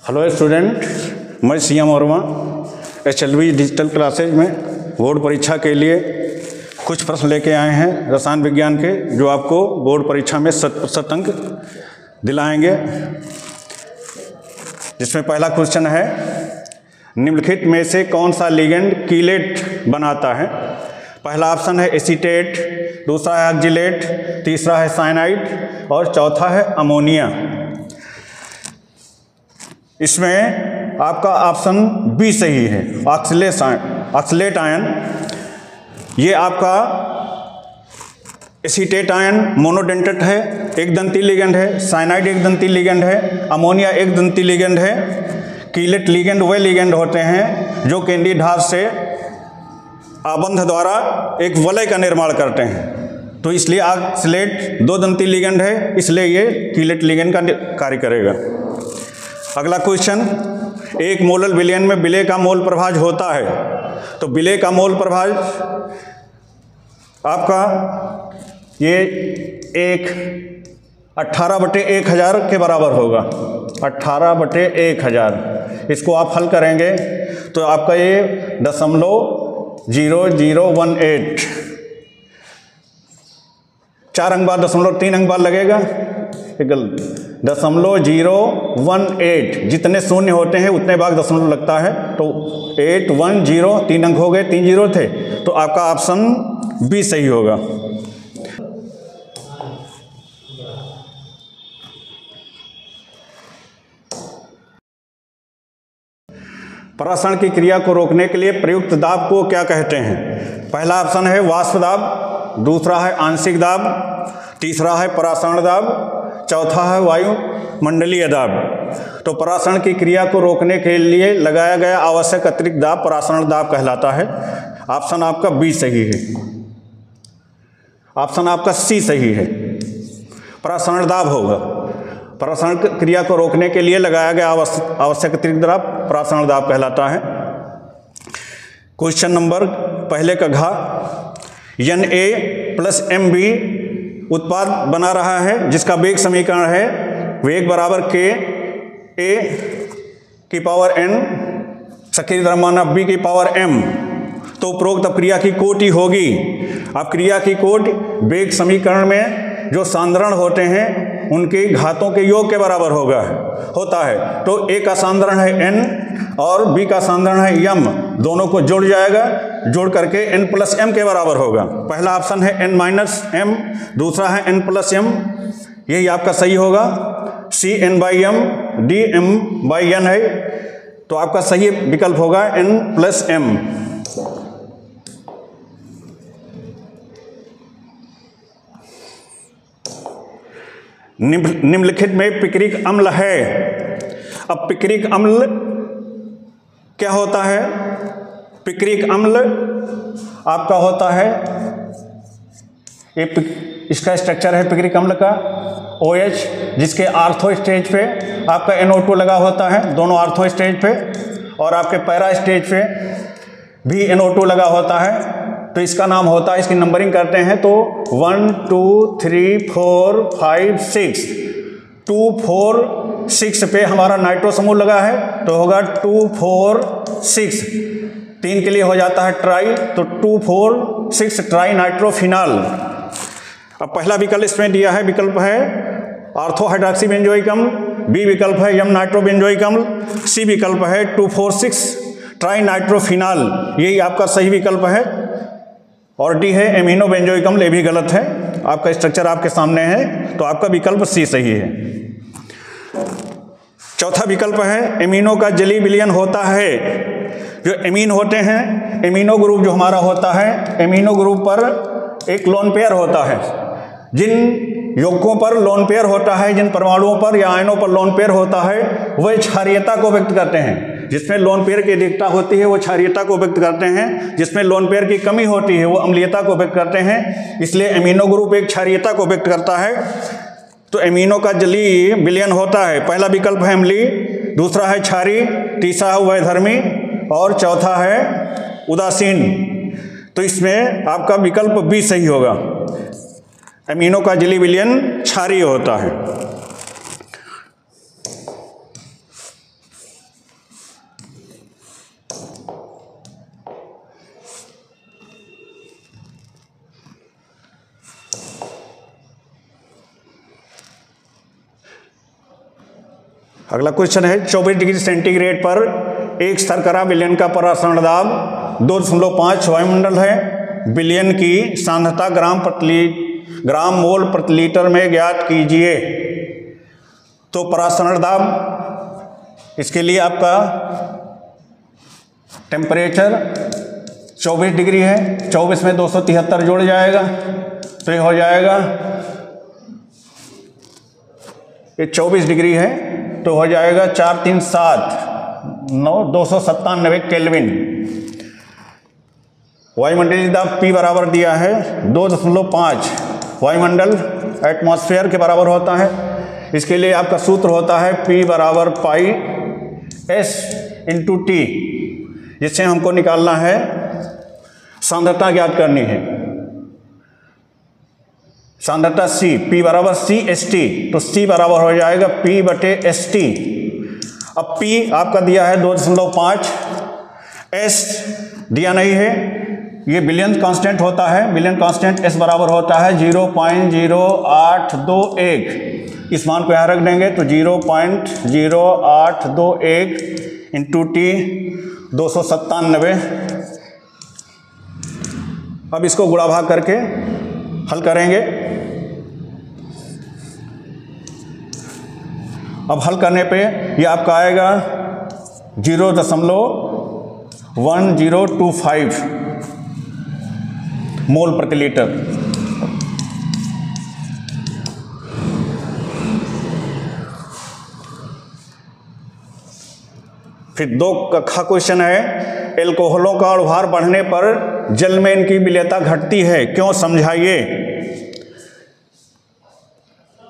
Hello student, मैं CM Verma HLV digital classes में board परीक्षा के लिए कुछ प्रश्न लेके आए हैं रसायन विज्ञान के, जो आपको बोर्ड परीक्षा में 100% अंक दिलाएंगे। जिसमें पहला क्वेश्चन है, निम्नलिखित में से कौन सा लिगेंड कीलेट बनाता है? पहला ऑप्शन है एसीटेट, दूसरा है ऑक्जिलेट, तीसरा है साइनाइड और चौथा है अमोनिया। इसमें आपका ऑप्शन बी सही है, ऑक्सलेट आयन। ये आपका एसीटेट आयन मोनोडेंटेट है, एक दंती लिगेंड है, साइनाइड एक दंती लिगेंड है, अमोनिया एक दंती लिगेंड है। कीलेट लिगेंड वे लिगेंड होते हैं जो केंद्रीय धात से आबंध द्वारा एक वलय का निर्माण करते हैं, तो इसलिए ऑक्सलेट दो दंती लिगेंड है, इसलिए ये कीलेट लिगेंड का कार्य करेगा। अगला क्वेश्चन, एक मोलल विलयन में विलेय का मोल प्रभाज होता है, तो विलेय का मोल प्रभाज आपका ये 18/1000 के बराबर होगा। 18/1000 इसको आप हल करेंगे तो आपका ये 0.0018, 4 अंक बाद 0.3 अंक बाद लगेगा। 0.018 जितने शून्य होते हैं उतने भाग दशमलव लगता है, तो 810 3 अंक हो गए, 3 जीरो थे, तो आपका ऑप्शन बी सही होगा। परासरण की क्रिया को रोकने के लिए प्रयुक्त दाब को क्या कहते हैं? पहला ऑप्शन है वाष्प दाब, दूसरा है आंशिक दाब, तीसरा है परासरण दाब, चौथा है वायुमंडलीय दाब। तो परासरण की क्रिया को रोकने के लिए लगाया गया आवश्यक अतिरिक्त दाब परासरण दाब कहलाता है। ऑप्शन आपका बी सही है, ऑप्शन आपका सी सही है, परासरण दाब होगा। परासरण क्रिया को रोकने के लिए लगाया गया आवश्यक अतिरिक्त दाब परासरण दाब कहलाता है। क्वेश्चन नंबर पहले का घ, Na+Mb उत्पाद बना रहा है जिसका वेग समीकरण है वेग बराबर k a की पावर n सक्रिय द्रव्यमान b की पावर m। तो उपरोक्त क्रिया की कोटि होगी। अब क्रिया की कोटि वेग समीकरण में जो सांद्रण होते हैं उनके घातों के योग के बराबर होता है। तो a का सांद्रण है n और b का सांद्रण है m, दोनों को जोड़ जाएगा, जोड़ करके n+m के बराबर होगा। पहला ऑप्शन है n-m, दूसरा है n+m, यही आपका सही होगा। C(n/m) d(m/n) है, तो आपका सही विकल्प होगा n+m। निम्नलिखित में पिक्रिक अम्ल है। अब पिक्रिक अम्ल क्या होता है? पिक्रिक अम्ल आपका होता है, इसका स्ट्रक्चर है पिक्रिक अम्ल का OH, जिसके आर्थो स्टेज पे आपका NO2 लगा होता है, दोनों आर्थो स्टेज पे, और आपके पैरा स्टेज पे भी NO2 लगा होता है। तो इसका नाम होता है, इसकी नंबरिंग करते हैं तो 1 2 3 4 5 6, 2 4 6 पे हमारा नाइट्रो समूह लगा है, तो होगा 2 4 6, 3 के लिए हो जाता है ट्राई, तो 2 4 6 ट्राई नाइट्रोफिनाल। अब पहला विकल्प इसमें दिया है, विकल्प है आर्थो हाइड्रॉक्सी बेंजोइक अम्ल, बी विकल्प है यम नाइट्रो बेंजोइक अम्ल, सी विकल्प है 2 4 6 ट्राई नाइट्रोफिनाल, यही आपका सही विकल्प है। और डी है एमिनो बेंजोइक अम्ल, ये भी गलत है। आपका स्ट्रक्चर आपके सामने है, तो आपका विकल्प सी सही है। चौथा विकल्प है एमिनो का जलीय विलयन होता है। जो एमीन होते हैं, एमिनो ग्रुप जो हमारा होता है, एमिनो ग्रुप पर एक लोन पेयर होता है। जिन यौगिकों पर लोन पेयर होता है, जिन परमाणुओं पर या आयनों पर लोन पेयर होता है, वह क्षारीयता को व्यक्त करते हैं। जिसमें लोन पेयर की अधिकता होती है वो क्षारीयता को व्यक्त करते हैं, जिसमें लोन पेयर की कमी होती है वो अम्लीयता को व्यक्त करते हैं। इसलिए एमिनो ग्रुप एक क्षारीयता को व्यक्त करता है। तो एमिनो का जलीय विलयन होता है। पहला विकल्प है अम्लीय, दूसरा है क्षारीय, तीसरा है उभयधर्मी और चौथा है उदासीन। तो इसमें आपका विकल्प बी सही होगा। एमिनो का जलीय विलयन क्षारीय होता है। अगला क्वेश्चन है 24 डिग्री सेंटीग्रेड पर एक शर्करा विलयन का परासरण दाब 2.5 वायुमंडल है। विलयन की सांद्रता ग्राम मोल प्रति लीटर में ज्ञात कीजिए। तो परासरण दाब, इसके लिए आपका टेम्परेचर 24 डिग्री है, 24 में 273 जोड़ जाएगा तो ये हो जाएगा, ये 24 डिग्री है तो हो जाएगा 437 केल्विन। वायुमंडलीय दाब P बराबर दिया है 2.5 वायुमंडल एटमॉस्फेयर के बराबर होता है। इसके लिए आपका सूत्र होता है P बराबर पाई S इंटू टी, जिससे हमको निकालना है सांद्रता ज्ञात करनी है। सांद्रता C, P बराबर C एस टी, तो C बराबर हो जाएगा P बटे एस टी। अब P आपका दिया है 2.5, S दिया नहीं है, ये विलियन कांस्टेंट होता है। विलियन कांस्टेंट S बराबर होता है 0.0821। इस मान को यहाँ रख देंगे तो 0.0821 इंटू टी 297। अब इसको गुणा भाग करके हल करेंगे। अब हल करने पे ये आपका आएगा 0.1025 मोल प्रति लीटर। फिर 2 का क्वेश्चन है, एल्कोहलों का अणुभार बढ़ने पर जल में इनकी विलेयता घटती है, क्यों, समझाइए।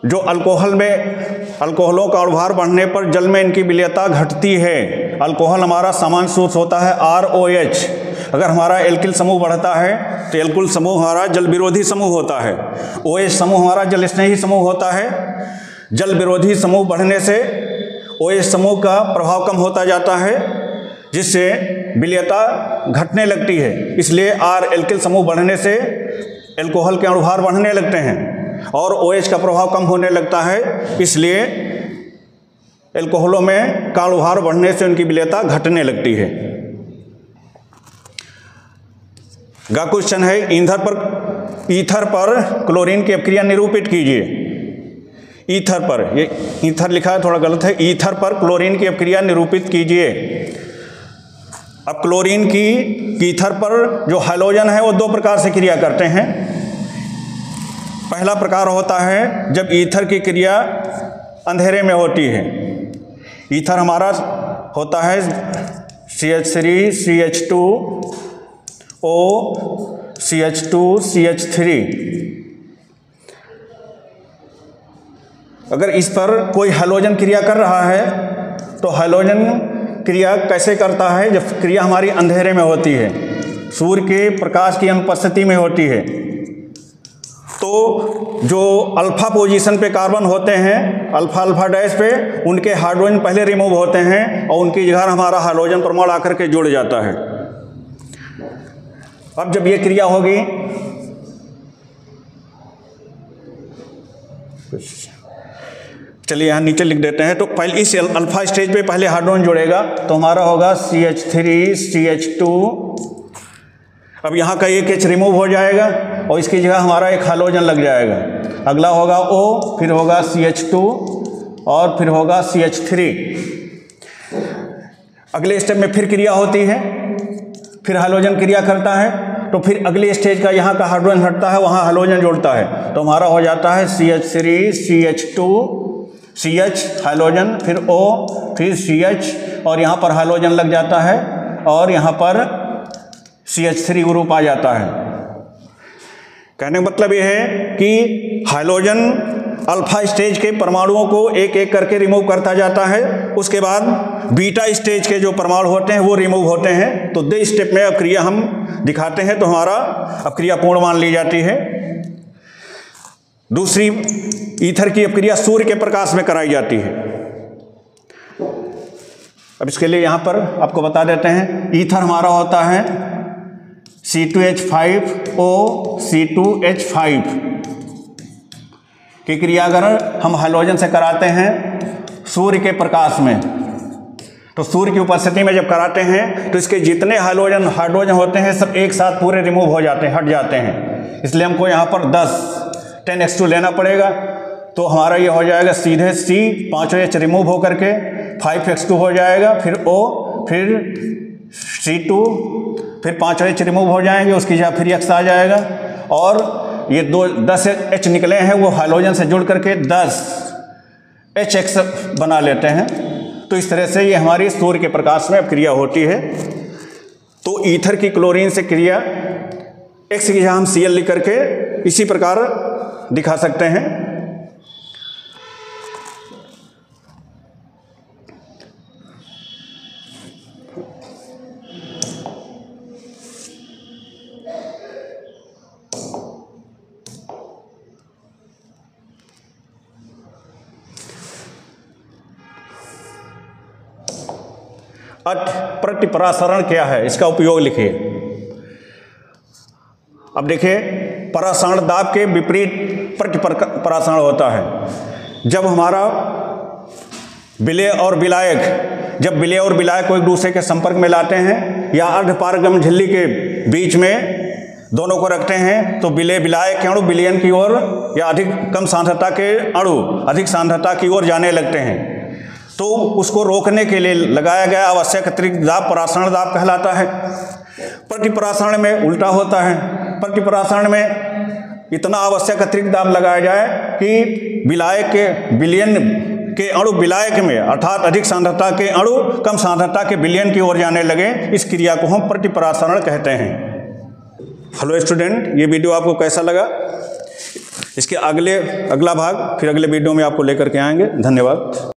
जो अल्कोहलों का अणुभार बढ़ने पर जल में इनकी विलेयता घटती है। अल्कोहल हमारा सामान्य सूत्र होता है ROH। अगर हमारा एल्किल समूह बढ़ता है तो एल्किल समूह हमारा जल विरोधी समूह होता है। OH समूह हमारा जल स्नेही समूह होता है। जल विरोधी समूह बढ़ने से OH समूह का प्रभाव कम होता जाता है, जिससे विलेयता घटने लगती है। इसलिए R एल्किल समूह बढ़ने से एल्कोहल के अणुभार बढ़ने लगते हैं और OH का प्रभाव कम होने लगता है। इसलिए एल्कोहलों में का अणुभार बढ़ने से उनकी विलेयता घटने लगती है। अगला क्वेश्चन है, ईथर पर क्लोरीन की अपक्रिया निरूपित कीजिए। ईथर पर, ये ईथर लिखा है, थोड़ा गलत है। ईथर पर क्लोरीन की अपक्रिया निरूपित कीजिए। अब क्लोरीन की ईथर पर जो हैलोजन है वो 2 प्रकार से क्रिया करते हैं। पहला प्रकार होता है जब ईथर की क्रिया अंधेरे में होती है। ईथर हमारा होता है CH3 CH2O CH2 CH3। अगर इस पर कोई हैलोजन क्रिया कर रहा है तो हैलोजन क्रिया कैसे करता है, जब क्रिया हमारी अंधेरे में होती है, सूर्य के प्रकाश की अनुपस्थिति में होती है, तो जो अल्फा पोजीशन पे कार्बन होते हैं, अल्फा डैश पे, उनके हाइड्रोजन पहले रिमूव होते हैं और उनकी जगह हमारा हाइड्रोजन परमाणु आकर के जुड़ जाता है। अब जब ये क्रिया होगी, चलिए यहाँ नीचे लिख देते हैं, तो पहले इस अल्फा स्टेज पे पहले हाइड्रोजन जुड़ेगा तो हमारा होगा CH3 CH2। अब यहाँ का एक H रिमूव हो जाएगा और इसकी जगह हमारा एक हाइड्रोजन लग जाएगा। अगला होगा O, फिर होगा CH2 और फिर होगा CH3। अगले स्टेप में फिर क्रिया होती है, फिर हाइड्रोजन क्रिया करता है, तो फिर अगले स्टेज का यहाँ का हाइड्रोजन हटता है, वहाँ हाइड्रोजन जोड़ता है, तो हमारा हो जाता है CH3 CH2 CH हाइड्रोजन, फिर O, फिर CH और यहाँ पर हाइड्रोजन लग जाता है और यहाँ पर CH3 ग्रुप आ जाता है। कहने का मतलब ये है कि हाइड्रोजन अल्फा स्टेज के परमाणुओं को एक एक करके रिमूव करता जाता है। उसके बाद बीटा स्टेज के जो परमाणु होते हैं वो रिमूव होते हैं। तो 2 स्टेप में अक्रिया हम दिखाते हैं तो हमारा अक्रिया पूर्ण मान ली जाती है। दूसरी, ईथर की अपक्रिया सूर्य के प्रकाश में कराई जाती है। अब इसके लिए यहाँ पर आपको बता देते हैं, ईथर हमारा होता है C2H5O C2H5 की क्रिया अगर हम हाइड्रोजन से कराते हैं सूर्य के प्रकाश में, तो सूर्य की उपस्थिति में जब कराते हैं तो इसके जितने हाइड्रोजन होते हैं सब एक साथ पूरे रिमूव हो जाते हैं, हट जाते हैं। इसलिए हमको यहाँ पर 10x2 लेना पड़ेगा। तो हमारा ये हो जाएगा सीधे C, 5 H रिमूव हो करके 5x2 हो जाएगा, फिर O, फिर C2, फिर 5 H रिमूव हो जाएंगे, उसकी जगह फिर X आ जाएगा। और ये 10H निकले हैं वो हाइड्रोजन से जुड़ करके 10HX बना लेते हैं। तो इस तरह से ये हमारी सूर्य के प्रकाश में अब क्रिया होती है। तो ईथर की क्लोरीन से क्रिया X की जगह हम Cl लिख करके इसी प्रकार दिखा सकते हैं। प्रतिपरासरण क्या है, इसका उपयोग लिखिए। अब देखिए, परासरण दाब के विपरीत प्रतिपरासरण होता है। जब हमारा विलेय और विलायक को एक दूसरे के संपर्क में लाते हैं या अर्धपारगम झिल्ली के बीच में दोनों को रखते हैं, तो विलायक के अणु विलयन की ओर या अधिक कम सांद्रता के अणु अधिक सांद्रता की ओर जाने लगते हैं। तो उसको रोकने के लिए लगाया गया आवश्यक अतिरिक्त दाब परासरण दाब कहलाता है। प्रतिपरासरण में उल्टा होता है। प्रतिपरासरण में इतना आवश्यक अतिरिक्त दाब लगाया जाए कि विलायक के विलयन के अणु विलायक में अर्थात अधिक सांद्रता के अणु कम सांद्रता के विलयन की ओर जाने लगे। इस क्रिया को हम प्रतिपरासरण कहते हैं। हेलो स्टूडेंट, ये वीडियो आपको कैसा लगा? इसके अगला भाग फिर अगले वीडियो में आपको लेकर के आएंगे। धन्यवाद।